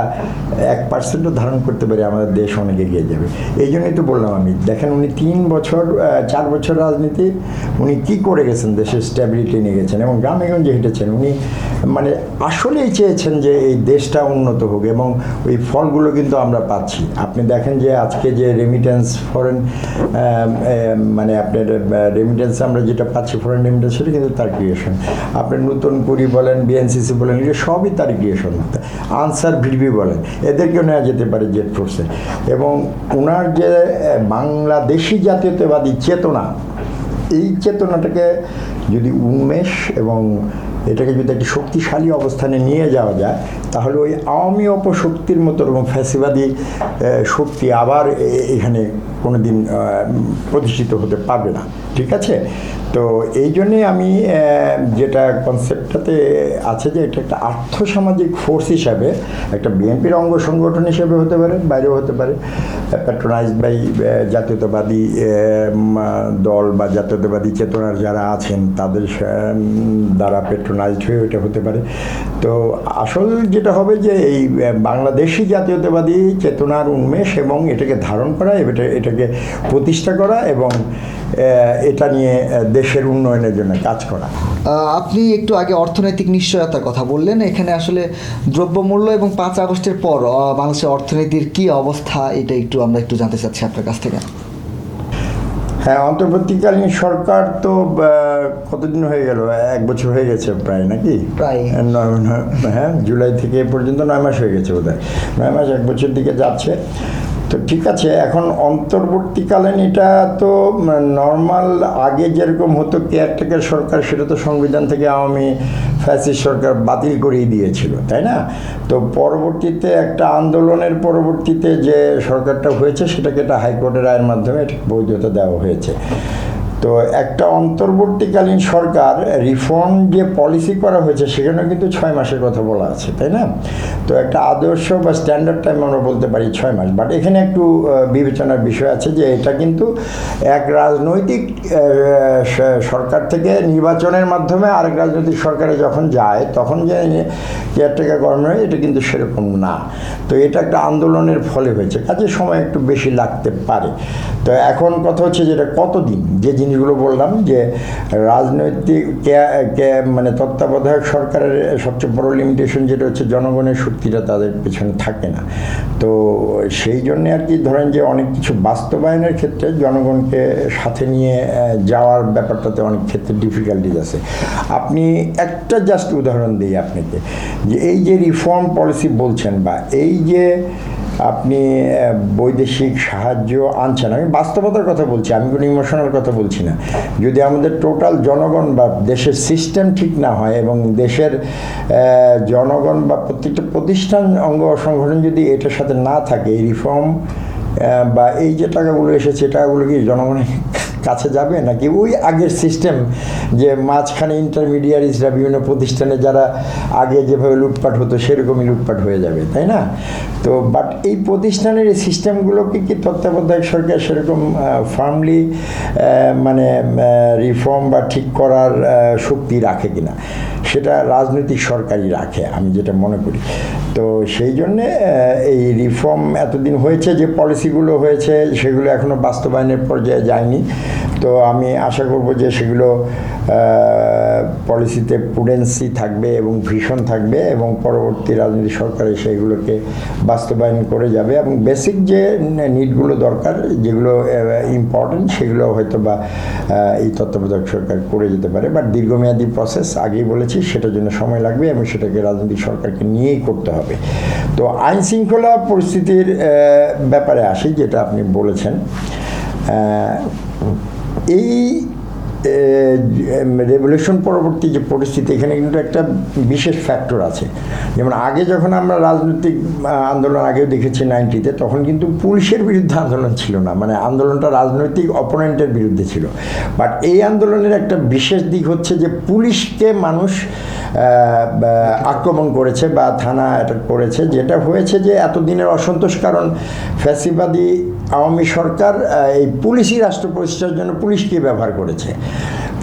1% ধারণ করতে পারি, আমাদের দেশ অনেক এগিয়ে যাবে। এই জন্যই তো বললাম আমি, দেখেন উনি 4 বছর রাজনীতি উনি কি করে গেছেন, দেশের স্ট্যাবিলিটি নিয়ে গেছেন এবং গ্রামে গঞ্জে হেঁটেছেন। উনি মানে আসলেই চেয়েছেন যে এই দেশটা উন্নত হোক, এবং ওই ফলগুলো কিন্তু আমরা পাচ্ছি। আপনি দেখেন যে আজকে যে রেমিটেন্স, ফরেন মানে আপনার রেমিটেন্স আমরা যেটা পাচ্ছি, ফরেন রেমিটেন্স, সেটা কিন্তু তার ক্রিয়েশন। আপনি নতুন করি বলেন, বিএনসিসি বলেন, এটা সবই তার ক্রিয়েশন। আনসার ভিডবি বলেন, এদেরকেও নেওয়া যেতে পারে জেড ফোর্সে। এবং ওনার যে বাংলাদেশি জাতীয়তাবাদী চেতনা, এই চেতনাটাকে যদি উন্মেষ এবং এটাকে যদি একটি শক্তিশালী অবস্থানে নিয়ে যাওয়া যায়, তাহলে ওই আওয়ামী অপশক্তির মতো এবং ফ্যাসিবাদী শক্তি আবার এখানে কোনো দিন প্রতিষ্ঠিত হতে পারবে না। ঠিক আছে? তো এই জন্যে আমি যেটা কনসেপ্টটাতে আছে যে এটা একটা আর্থসামাজিক ফোর্স হিসাবে, একটা বিএনপির অঙ্গ সংগঠন হিসেবে হতে পারে, বাইরেও হতে পারে, প্যাট্রোনাইজড বাই জাতীয়তাবাদী দল বা জাতীয়তাবাদী চেতনার যারা আছেন তাদের দ্বারা প্যাট্রোনাইজড হয়ে ওইটা হতে পারে। তো আসল যেটা হবে যে এই বাংলাদেশি জাতীয়তাবাদী চেতনার উন্মেষ এবং এটাকে ধারণ করা, এটাকে প্রতিষ্ঠা করা এবং এটা নিয়ে দেশের উন্নয়নের জন্য কাজ করা। আপনি একটু আগে অর্থনৈতিক নিশ্চয়তার কথা বললেন। এখানে আসলে দ্রব্যমূল্য এবং 5 আগস্টের পর বাংলাদেশের অর্থনীতির কি অবস্থা, এটা আমরা একটু জানতে চাচ্ছি আপনার কাছ থেকে। হ্যাঁ, অন্তর্বর্তীকালীন সরকার তো কতদিন হয়ে গেল? 1 বছর হয়ে গেছে প্রায়, নাকি? প্রায় 9, হ্যাঁ, জুলাই থেকে এ পর্যন্ত 9 মাস হয়ে গেছে বোধহয়। 9 মাস, 1 বছর দিকে যাচ্ছে। তো ঠিক আছে, এখন অন্তর্বর্তীকালীন এটা তো নর্মাল আগে যেরকম হতো কেয়ারটেকার সরকার, সেটা তো সংবিধান থেকে আওয়ামী ফ্যাসিস্ট সরকার বাতিল করেই দিয়েছিল, তাই না? তো পরবর্তীতে একটা আন্দোলনের পরবর্তীতে যে সরকারটা হয়েছে, সেটাকে একটা হাইকোর্টের রায়ের মাধ্যমে এটা বৈধতা দেওয়া হয়েছে। তো একটা অন্তর্বর্তীকালীন সরকার রিফর্ম যে পলিসি করা হয়েছে সেখানে কিন্তু 6 মাসের কথা বলা আছে, তাই না? তো একটা আদর্শ বা স্ট্যান্ডার্ড টাইম আমরা বলতে পারি 6 মাস, বাট এখানে একটু বিবেচনার বিষয় আছে যে এটা কিন্তু এক রাজনৈতিক সরকার থেকে নির্বাচনের মাধ্যমে আরেক রাজনৈতিক সরকারে যখন যায় তখন যে কেয়ারটেকার গভর্নমেন্ট হয়, এটা কিন্তু সেরকম না। তো এটা একটা আন্দোলনের ফলে হয়েছে, কাজে সময় একটু বেশি লাগতে পারে। তো এখন কথা হচ্ছে যেটা কতদিন, যে জিনিসগুলো বললাম যে রাজনৈতিক মানে তত্ত্বাবধায়ক সরকারের সবচেয়ে বড় লিমিটেশন যেটা হচ্ছে জনগণের শক্তিটা তাদের পেছনে থাকে না। তো সেই জন্যে আর কি ধরেন যে অনেক কিছু বাস্তবায়নের ক্ষেত্রে জনগণকে সাথে নিয়ে যাওয়ার ব্যাপারটাতে অনেক ক্ষেত্রে ডিফিকাল্টিজ আছে। আপনি একটা জাস্ট উদাহরণ দিই আপনাকে, যে এই যে রিফর্ম পলিসি বলছেন বা এই যে আপনি বৈদেশিক সাহায্য আনছেন, আমি বাস্তবতার কথা বলছি, আমি কোনো ইমোশনাল কথা বলছি না। যদি আমাদের টোটাল জনগণ বা দেশের সিস্টেম ঠিক না হয় এবং দেশের জনগণ বা প্রত্যেকটা প্রতিষ্ঠান অঙ্গ সংগঠন যদি এটার সাথে না থাকে, এই রিফর্ম বা এই যে টাকাগুলো এসেছে টাকাগুলো কি জনগণের কাছে যাবে, নাকি ওই আগের সিস্টেম যে মাঝখানে ইন্টারমিডিয়ারিজরা বিভিন্ন প্রতিষ্ঠানে যারা আগে যেভাবে লুটপাট হতো সেরকমই লুটপাট হয়ে যাবে, তাই না? তো বাট এই প্রতিষ্ঠানের এই সিস্টেমগুলোকে কি তত্ত্বাবধায়ক সরকার সেরকম ফার্মলি মানে রিফর্ম বা ঠিক করার শক্তি রাখে কিনা, সেটা রাজনৈতিক সরকারই রাখে আমি যেটা মনে করি। তো সেই জন্যে এই রিফর্ম এতদিন হয়েছে, যে পলিসিগুলো হয়েছে সেগুলো এখনও বাস্তবায়নের পর্যায়ে যায়নি। তো আমি আশা করব যে সেগুলো পলিসিতে প্রুডেন্সি থাকবে এবং ভিশন থাকবে এবং পরবর্তী রাজনৈতিক সরকারে সেইগুলোকে বাস্তবায়ন করে যাবে এবং বেসিক যে নিডগুলো দরকার, যেগুলো ইম্পর্টেন্ট, সেগুলো হয়তো বা এই তত্ত্বাবধায়ক সরকার করে যেতে পারে। বাট দীর্ঘমেয়াদী প্রসেস, আগেই বলেছি, সেটার জন্য সময় লাগবে এবং সেটাকে রাজনৈতিক সরকারকে নিয়েই করতে হবে। তো আইন শৃঙ্খলা পরিস্থিতির ব্যাপারে আসি, যেটা আপনি বলেছেন, এই রেভলিউশন পরবর্তী যে পরিস্থিতি, এখানে কিন্তু একটা বিশেষ ফ্যাক্টর আছে। যেমন আগে যখন আমরা রাজনৈতিক আন্দোলন আগেও দেখেছি 90-তে, তখন কিন্তু পুলিশের বিরুদ্ধে আন্দোলন ছিল না, মানে আন্দোলনটা রাজনৈতিক অপোনেন্টের বিরুদ্ধে ছিল। বাট এই আন্দোলনের একটা বিশেষ দিক হচ্ছে যে পুলিশকে মানুষ আক্রমণ করেছে বা থানা অ্যাটাক করেছে, যেটা হয়েছে যে এতদিনের অসন্তোষ, কারণ ফ্যাসিবাদী আওয়ামী সরকার এই পুলিশি রাষ্ট্র প্রতিষ্ঠার জন্য পুলিশকে ব্যবহার করেছে।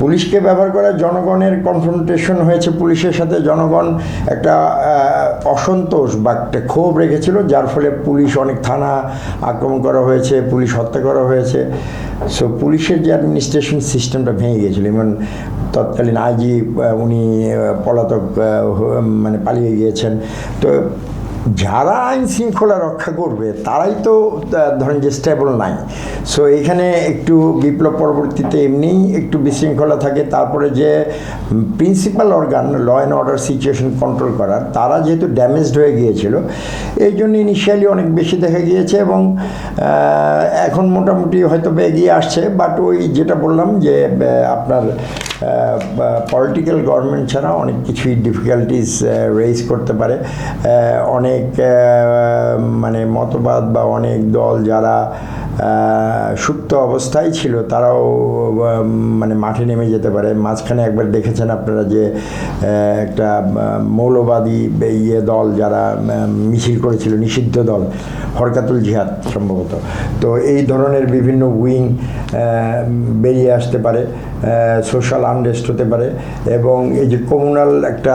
পুলিশকে ব্যবহার করে জনগণের কনফ্রন্টেশন হয়েছে পুলিশের সাথে, জনগণ একটা অসন্তোষ বা একটা ক্ষোভ রেখেছিল, যার ফলে পুলিশ অনেক থানা আক্রমণ করা হয়েছে, পুলিশ হত্যা করা হয়েছে। সো পুলিশের যে অ্যাডমিনিস্ট্রেশন সিস্টেমটা ভেঙে গিয়েছিল, যেমন তৎকালীন আইজি উনি পলাতক মানে পালিয়ে গিয়েছেন। তো যারা আইন শৃঙ্খলা রক্ষা করবে তারাই তো ধরেন যে স্টেবল নাই। সো এখানে একটু বিপ্লব পরবর্তীতে এমনিই একটু বিশৃঙ্খলা থাকে, তারপরে যে principal organ law and order situation control করার, তারা যেহেতু ড্যামেজড হয়ে গিয়েছিল, এই জন্য ইনিশিয়ালি অনেক বেশি দেখা গিয়েছে এবং এখন মোটামুটি হয়তো এগিয়ে আসছে। বাট ওই যেটা বললাম যে আপনার পলিটিক্যাল গভর্নমেন্ট ছাড়া অনেক কিছুই ডিফিকাল্টিস রেইজ করতে পারে। অনেক মানে মতবাদ বা অনেক দল যারা সুপ্ত অবস্থায় ছিল তারাও মানে মাঠে নেমে যেতে পারে। মাঝখানে একবার দেখেছেন আপনারা যে একটা মৌলবাদী দল যারা মিছিল করেছিল, নিষিদ্ধ দল হরকাতুল জিহাদ সম্ভবত। তো এই ধরনের বিভিন্ন উইং বেরিয়ে আসতে পারে, সোশ্যাল আনরেস্ট হতে পারে এবং এই যে কমিউনাল একটা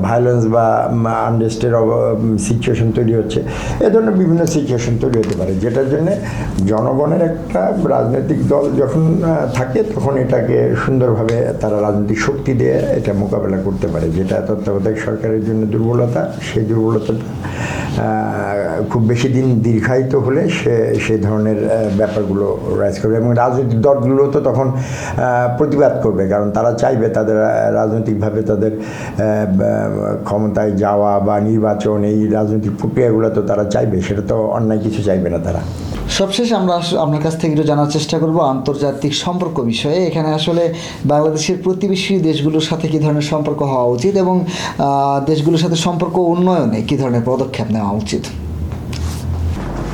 ভায়োলেন্স বা আনরেস্টের সিচুয়েশন তৈরি হচ্ছে, এ ধরনের বিভিন্ন সিচুয়েশন তৈরি হতে পারে, যেটার জন্যে জনগণের একটা রাজনৈতিক দল যখন থাকে তখন এটাকে সুন্দরভাবে তারা রাজনৈতিক শক্তি দিয়ে এটা মোকাবেলা করতে পারে। যেটা তত্ত্বাবধায়ক সরকারের জন্য দুর্বলতা, সেই দুর্বলতাটা খুব বেশি দিন দীর্ঘায়িত হলে সেই ধরনের ব্যাপারগুলো রাইজ করবে এবং রাজনৈতিক দলগুলো তো তখন প্রতিবাদ করবে, কারণ তারা চাইবে তাদের রাজনৈতিকভাবে তাদের ক্ষমতায় যাওয়া বা নির্বাচন, এই রাজনৈতিক প্রক্রিয়াগুলো তো তারা চাইবে, সেটা তো অন্যায় কিছু চাইবে না তারা। সবশেষে আমরা আপনার কাছ থেকে একটু জানার চেষ্টা করব আন্তর্জাতিক সম্পর্ক বিষয়ে। এখানে আসলে বাংলাদেশের প্রতিবেশী দেশগুলোর সাথে কী ধরনের সম্পর্ক হওয়া উচিত এবং দেশগুলোর সাথে সম্পর্ক উন্নয়নে কী ধরনের পদক্ষেপ নেওয়া উচিত?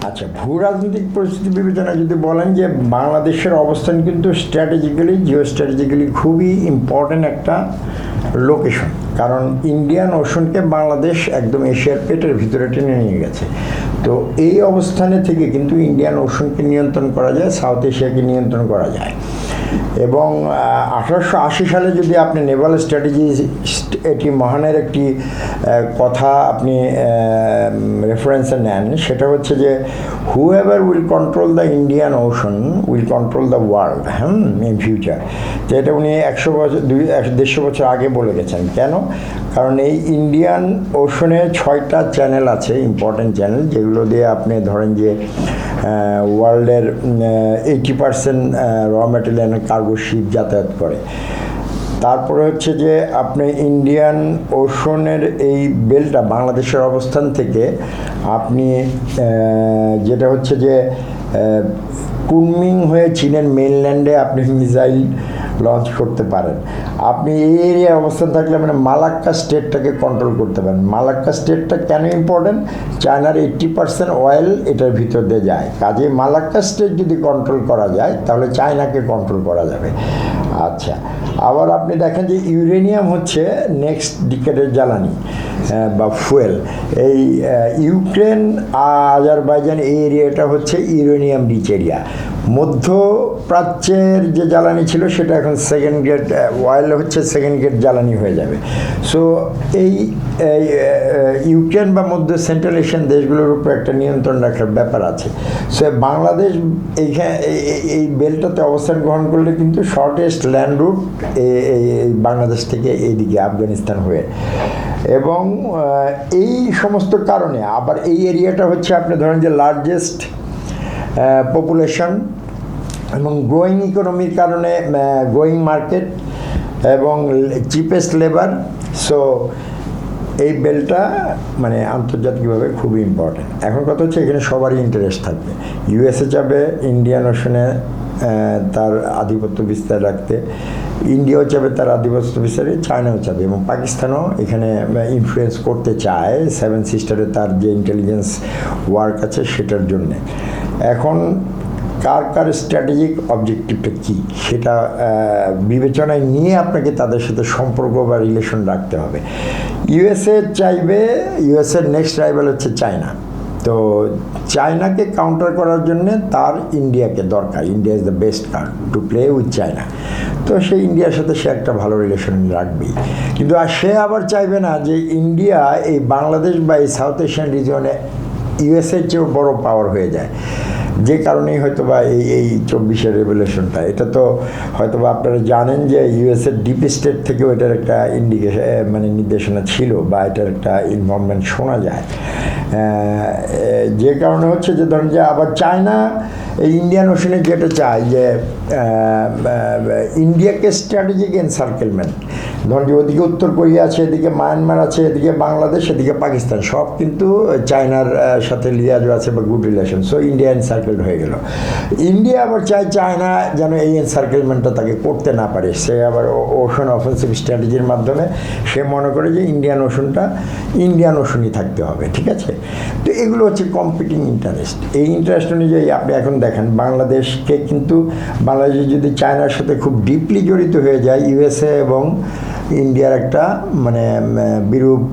আচ্ছা, আচ্ছা, ভূ রাজনৈতিক পরিস্থিতি বিবেচনায় যদি বলেন যে বাংলাদেশের অবস্থান কিন্তু স্ট্র্যাটেজিক্যালি জিও স্ট্র্যাটেজিক্যালি খুবই ইম্পর্ট্যান্ট একটা লোকেশন, কারণ ইন্ডিয়ান ওশনকে বাংলাদেশ একদম এশিয়ার পেটের ভিতরে টেনে নিয়ে গেছে। তো এই অবস্থানে থেকে কিন্তু ইন্ডিয়ান ওশনকে নিয়ন্ত্রণ করা যায়, সাউথ এশিয়াকে নিয়ন্ত্রণ করা যায়। এবং 1880 সালে যদি আপনি নেভাল স্ট্র্যাটেজি, এটি মহানের একটি কথা আপনি রেফারেন্সে নেন, সেটা হচ্ছে যে whoever will control the Indian ocean will control the world in future. তো এটা উনি 150 বছর আগে বলে গেছেন। কেন? কারণ এই ইন্ডিয়ান ওশনে 6টা চ্যানেল আছে, ইম্পর্টেন্ট চ্যানেল, যেগুলো দিয়ে আপনি ধরেন যে ওয়ার্ল্ডের 80% র ম্যাটেরিয়াল কার্গো শিপ যাতায়াত করে। তারপরে হচ্ছে যে আপনি ইন্ডিয়ান ওশনের এই বেলটা বাংলাদেশের অবস্থান থেকে আপনি যেটা হচ্ছে যে কুনমিং হয়ে চীনের মেইনল্যান্ডে আপনি মিসাইল লঞ্চ করতে পারেন। আপনি এই এরিয়ায় অবস্থান থাকলে মানে মালাক্কা স্টেটটাকে কন্ট্রোল করতে পারেন। মালাক্কা স্টেটটা কেন ইম্পর্টেন্ট? চায়নার 80% অয়েল এটার ভিতর দিয়ে যায়, কাজে মালাক্কা স্টেট যদি কন্ট্রোল করা যায় তাহলে চায়নাকে কন্ট্রোল করা যাবে। আচ্ছা, আবার আপনি দেখেন যে ইউরেনিয়াম হচ্ছে নেক্সট ডিকেডের জ্বালানি বা ফুয়েল। এই ইউক্রেন আজারবাইজান এই এরিয়াটা হচ্ছে ইউরেনিয়াম রিচ এরিয়া। মধ্যপ্রাচ্যের যে জ্বালানি ছিল সেটা এখন সেকেন্ড গ্রেড অয়েল হচ্ছে, সেকেন্ড গ্রেড জ্বালানি হয়ে যাবে। সো এই ইউক্রেন বা মধ্য সেন্ট্রাল এশিয়ান দেশগুলোর উপর একটা নিয়ন্ত্রণ রাখার ব্যাপার আছে। সো বাংলাদেশ এইখানে এই বেলটাতে অবস্থান গ্রহণ করলে কিন্তু শর্টেস্ট ল্যান্ড রুট এই বাংলাদেশ থেকে এইদিকে আফগানিস্তান হয়ে, এবং এই সমস্ত কারণে আবার এই এরিয়াটা হচ্ছে আপনি ধরেন যে লার্জেস্ট পপুলেশন এবং গ্রোয়িং ইকোনমির কারণে গ্রোয়িং মার্কেট এবং চিপেস্ট লেবার। সো এই বেলটা মানে আন্তর্জাতিকভাবে খুবই ইম্পর্টেন্ট। এখন কথা হচ্ছে এখানে সবারই ইন্টারেস্ট থাকবে। ইউএসএ চাবে ইন্ডিয়ান ওশনে তার আধিপত্য বিস্তার রাখতে, ইন্ডিয়াও চাবে তার আধিপত্য বিস্তারে, চায়নাও চাবে, এবং পাকিস্তানও এখানে ইনফ্লুয়েন্স করতে চায় 7 সিস্টারে তার যে ইন্টেলিজেন্স ওয়ার্ক আছে সেটার জন্যে। এখন কার স্ট্র্যাটেজিক অবজেক্টিভটা কী সেটা বিবেচনায় নিয়ে আপনাকে তাদের সাথে সম্পর্ক বা রিলেশন রাখতে হবে। ইউএসএ চাইবে, ইউএসএর নেক্সট রাইভাল হচ্ছে চায়না। তো চায়নাকে কাউন্টার করার জন্য তার ইন্ডিয়াকে দরকার। India is the best card to play with China. তো সে ইন্ডিয়ার সাথে সে একটা ভালো রিলেশন রাখবেই, কিন্তু আর সে আবার চাইবে না যে ইন্ডিয়া এই বাংলাদেশ বা এই সাউথ এশিয়ান রিজিয়নে ইউএসএর চেয়েও বড় পাওয়ার হয়ে যায়। যে কারণেই হয়তো বা এই 24-এর রেভলিউশনটা, এটা তো হয়তো বা আপনারা জানেন যে ইউএসএর ডিপ স্টেট থেকেও এটার একটা মানে নির্দেশনা ছিল বা এটার একটা ইনভলভমেন্ট শোনা যায়। যে কারণে হচ্ছে যে ধরেন যে আবার চায়না এই ইন্ডিয়ান ওশনে যেটা চায় যে ইন্ডিয়াকে স্ট্র্যাটেজিক এনসার্কেলমেন্ট, ধরুন যে ওদিকে উত্তর কোরিয়া আছে, এদিকে মায়ানমার আছে, এদিকে বাংলাদেশ, এদিকে পাকিস্তান, সব কিন্তু চায়নার সাথে লিয়াজও আছে বা গুড রিলেশন। সো ইন্ডিয়া এনসার্কেলড হয়ে গেল। ইন্ডিয়া আবার চায় চায়না যেন এই এনসার্কেলমেন্টটা তাকে করতে না পারে। সে আবার ওশন অফেন্সিভ স্ট্র্যাটেজির মাধ্যমে সে মনে করে যে ইন্ডিয়ান ওশনটা ইন্ডিয়ান ওশনই থাকতে হবে, ঠিক আছে? তো এগুলো হচ্ছে কম্পিটিং ইন্টারেস্ট। এই ইন্টারেস্ট অনুযায়ী আপনি এখন দেখেন বাংলাদেশকে কিন্তু বাংলাদেশ যদি চায়নার সাথে খুব ডিপলি জড়িত হয়ে যায়, ইউএসএ এবং ইন্ডিয়ার একটা মানে বিরূপ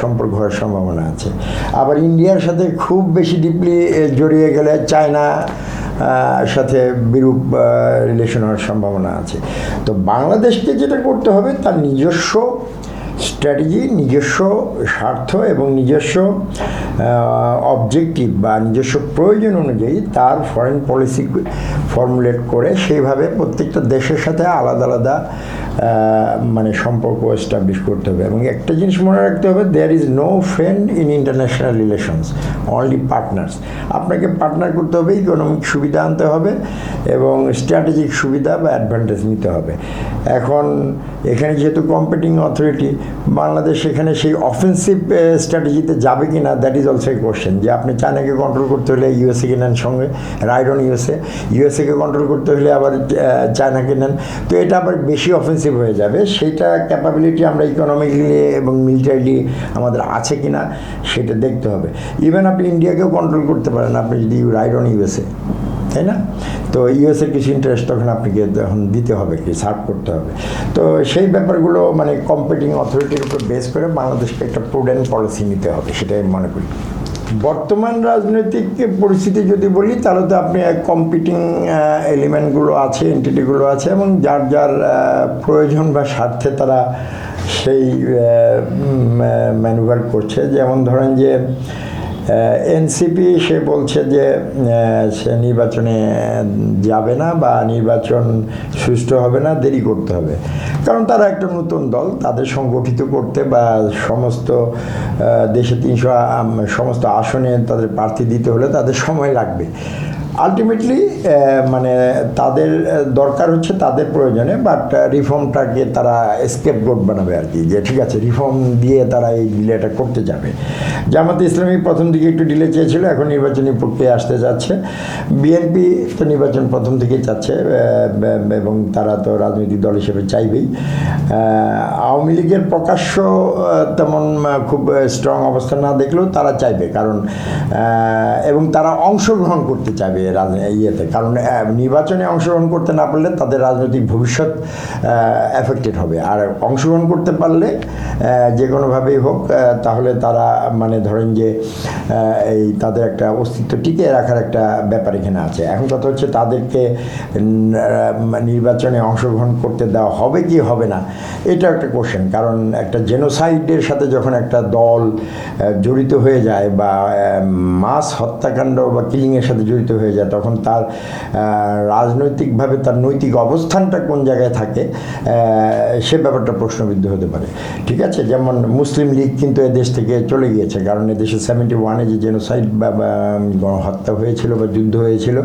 সম্পর্ক হওয়ার সম্ভাবনা আছে। আবার ইন্ডিয়ার সাথে খুব বেশি ডিপলি জড়িয়ে গেলে চায়না সাথে বিরূপ রিলেশন হওয়ার সম্ভাবনা আছে। তো বাংলাদেশকে যেটা করতে হবে তার নিজস্ব স্ট্র্যাটেজি, নিজস্ব স্বার্থ এবং নিজস্ব অবজেক্টিভ বা নিজস্ব প্রয়োজন অনুযায়ী তার ফরেন পলিসি ফর্মুলেট করে সেইভাবে প্রত্যেকটা দেশের সাথে আলাদা আলাদা মানে সম্পর্ক এস্টাবলিশ করতে হবে। এবং একটা জিনিস মনে রাখতে হবে, there is no friend in international relations, only partners. আপনাকে পার্টনার করতে হবে, ইকোনমিক সুবিধা আনতে হবে এবং স্ট্র্যাটেজিক সুবিধা বা অ্যাডভান্টেজ নিতে হবে। এখন এখানে যেহেতু কম্পিটিং অথরিটি, বাংলাদেশ এখানে সেই অফেন্সিভ স্ট্র্যাটেজিতে যাবে কি না, that is also a question. যে আপনি চায়নাকে কন্ট্রোল করতে হলে ইউএসএকে নেন সঙ্গে, রাইড অন ইউএসএকে কন্ট্রোল করতে হলে আবার চায়নাকে নেন। তো এটা আবার বেশি অফেন্সিভ এক্সপেন্সিভ হয়ে যাবে, সেইটা ক্যাপাবিলিটি আমরা ইকোনমিক্যালি এবং মিলিটারিলি আমাদের আছে কি না সেটা দেখতে হবে। ইভেন আপনি ইন্ডিয়াকেও কন্ট্রোল করতে পারেন আপনি যদি রাইড অন ইউএসএ, তাই না? তো ইউএসের কিছু ইন্টারেস্ট তখন আপনাকে তখন দিতে হবে, কি সার্ভ করতে হবে। তো সেই ব্যাপারগুলো মানে কম্পিটিং অথরিটির উপর বেস করে বাংলাদেশকে একটা প্রুডেন্ট পলিসি নিতে হবে, সেটাই আমি মনে করি। বর্তমান রাজনৈতিক পরিস্থিতি যদি বলি তাহলে তো আপনি কম্পিটিং এলিমেন্টগুলো আছে, এন্টিটিগুলো আছে এবং যার যার প্রয়োজন বা স্বার্থে তারা সেই ম্যানুভার করছে। যেমন ধরেন যে এনসিপি সে বলছে যে সে নির্বাচনে যাবে না বা নির্বাচন সুষ্ঠু হবে না, দেরি করতে হবে, কারণ তারা একটা নতুন দল, তাদের সংগঠিত করতে বা সমস্ত দেশে 300 সমস্ত আসনে তাদের প্রার্থী দিতে হলে তাদের সময় লাগবে। আলটিমেটলি মানে তাদের দরকার হচ্ছে তাদের প্রয়োজনে, বাট রিফর্মটাকে তারা স্কেপ গোট বানাবে আর কি, যে ঠিক আছে রিফর্ম দিয়ে তারা এই ডিলেটা করতে যাবে। জামাতে ইসলামী প্রথম দিকে একটু ডিলে চেয়েছিল, এখন নির্বাচনী প্রক্রিয়া আসতে যাচ্ছে। বিএনপি তো নির্বাচন প্রথম থেকেই চাচ্ছে এবং তারা তো রাজনৈতিক দল হিসেবে চাইবেই। আওয়ামী লীগের প্রকাশ্য তেমন খুব স্ট্রং অবস্থান না দেখলেও তারা চাইবে, কারণ এবং তারা অংশগ্রহণ করতে চাইবে ইয়েতে, কারণ নির্বাচনে অংশগ্রহণ করতে না পারলে তাদের রাজনৈতিক ভবিষ্যৎ এফেক্টেড হবে। আর অংশগ্রহণ করতে পারলে যে কোনোভাবেই হোক তাহলে তারা মানে ধরেন যে এই তাদের একটা অস্তিত্ব টিকিয়ে রাখার একটা ব্যাপার এখানে আছে। এখন কথা হচ্ছে তাদেরকে নির্বাচনে অংশগ্রহণ করতে দেওয়া হবে কি হবে না, এটা একটা কোশ্চেন। কারণ একটা জেনোসাইডের সাথে যখন একটা দল জড়িত হয়ে যায় বা মাস হত্যাকাণ্ড বা কিলিংয়ের সাথে জড়িত হয়ে যায়, তখন তার রাজনৈতিকভাবে তার নৈতিক অবস্থানটা কোন জায়গায় থাকে সে ব্যাপারটা প্রশ্নবিদ্ধ হতে পারে। ঠিক আছে, যেমন মুসলিম লীগ কিন্তু এদেশ থেকে চলে গিয়েছে, কারণ এদেশে 71-এ যে জেনোসাইড বা হত্যা হয়েছিল বা যুদ্ধ হয়েছিল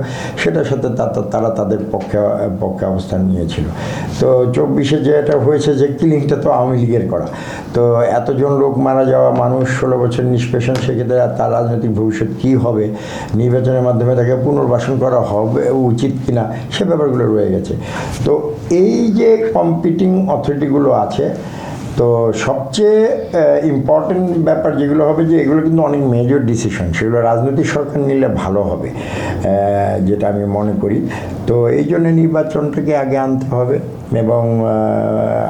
সেটার সাথে তারা তাদের পক্ষে অবস্থান নিয়েছিল। তো 24-এ যেটা হয়েছে যে কিলিংটা তো আওয়ামী লীগের করা, তো এতজন লোক মারা যাওয়া, মানুষ 16 বছর নিষ্পেষণ, সেক্ষেত্রে তার রাজনৈতিক ভবিষ্যৎ কী হবে, নির্বাচনের মাধ্যমে তাকে পুনর্বাসন করা হবে উচিত কিনা, সে ব্যাপারগুলো রয়ে গেছে। তো এই যে কম্পিটিং অথরিটিগুলো আছে, তো সবচেয়ে ইম্পর্টেন্ট ব্যাপার যেগুলো হবে যে এগুলো কিন্তু অনেক মেজর ডিসিশন, সেগুলো রাজনৈতিক সরকার নিলে ভালো হবে যেটা আমি মনে করি। তো এই জন্য নির্বাচনটাকে আগে আনতে হবে এবং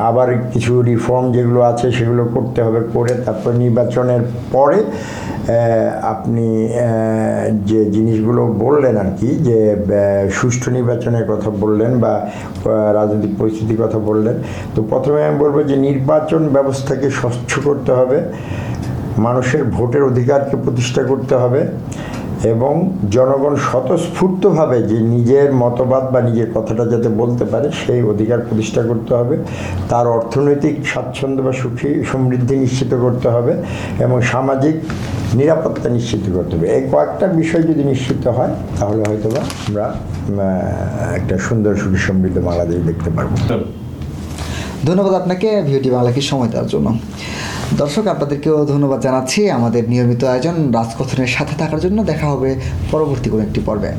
আবার কিছু রিফর্ম যেগুলো আছে সেগুলো করতে হবে, করে তারপর নির্বাচনের পরে আপনি যে জিনিসগুলো বললেন আর কি, যে সুষ্ঠু নির্বাচনের কথা বললেন বা রাজনৈতিক পরিস্থিতির কথা বললেন, তো প্রথমে আমি বলবো যে নির্বাচন ব্যবস্থাকে স্বচ্ছ করতে হবে, মানুষের ভোটের অধিকারকে প্রতিষ্ঠা করতে হবে এবং জনগণ স্বতঃস্ফূর্তভাবে যে নিজের মতবাদ বা নিজের কথাটা যাতে বলতে পারে সেই অধিকার প্রতিষ্ঠা করতে হবে, তার অর্থনৈতিক স্বাচ্ছন্দ্য বা সুখী সমৃদ্ধি নিশ্চিত করতে হবে এবং সামাজিক নিরাপত্তা নিশ্চিত করতে হবে। এই কয়েকটা বিষয় যদি নিশ্চিত হয় তাহলে হয়তোবা আমরা একটা সুন্দর সুখী সমৃদ্ধ বাংলাদেশ দেখতে পারবো। ধন্যবাদ আপনাকে ভিওটি বাংলাকে সময় দেওয়ার জন্য। দর্শক, আপনাদেরকেও ধন্যবাদ জানাচ্ছি আমাদের নিয়মিত আয়োজন রাজকথনের সাথে থাকার জন্য। দেখা হবে পরবর্তী কোনো একটি পর্বে।